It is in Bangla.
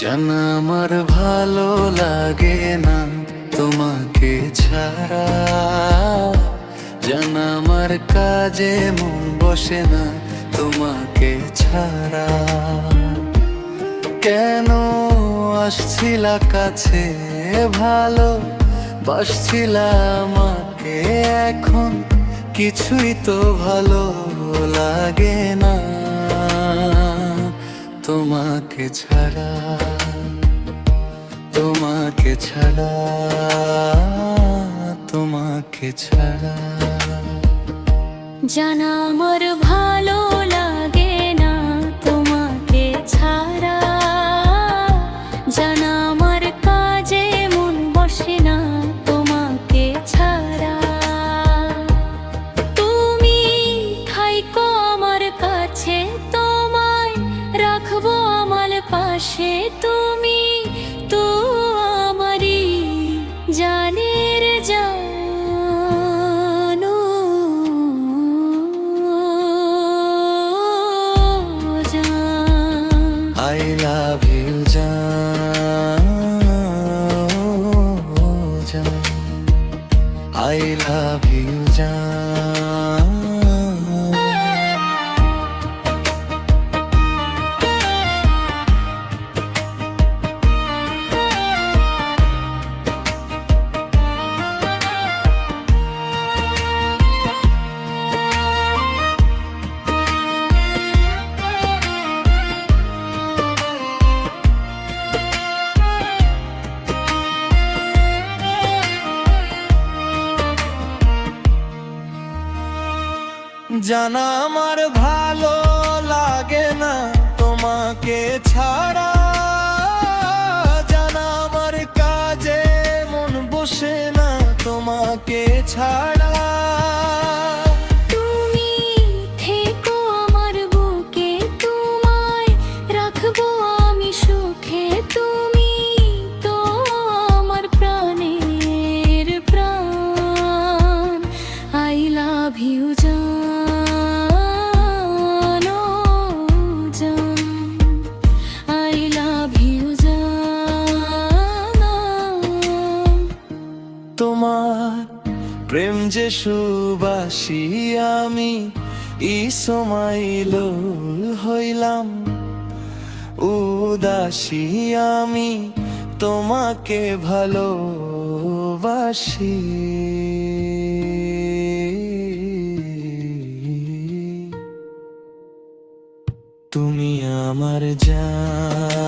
জানা আমার ভালো লাগে না তোমাকে ছাড়া, জানা আমার কাজে মন বসে না তোমাকে ছাড়া। কেন আসছিলা কাছে, ভালো বাসছিলা আমাকে, এখন কিছুই তো ভালো লাগে না তোমাকে ছাড়া, তোমাকে ছাড়া, তোমাকে ছাড়া। জানা আমার ভালো লাগে না তোমাকে ছাড়া, জানা আমার কাজে মন বসে না তোমাকে ছাড়া। তুমি থাইকো আমার কাছে, তোমায় রাখবো আমার পাশে, তুমি তো আমারই জানের জান। I love you জান, I love you জান। জানা আমার ভালো লাগে না তোমাকে ছাড়া, জানা আমার কাজে মন বসে না তোমাকে ছাড়া। তুমি থেকো আমার বুকে, তোমায় রাখবো আমি সুখে, তুমি তো আমার প্রাণের প্রাণ। I love you জান, ও জান, I love you জান। তোমার প্রেম যে সুবাসী, আমি ইসমাইল হইলাম উদাসী, আমি তোমাকে ভালোবাসি। তুমি আমার জান।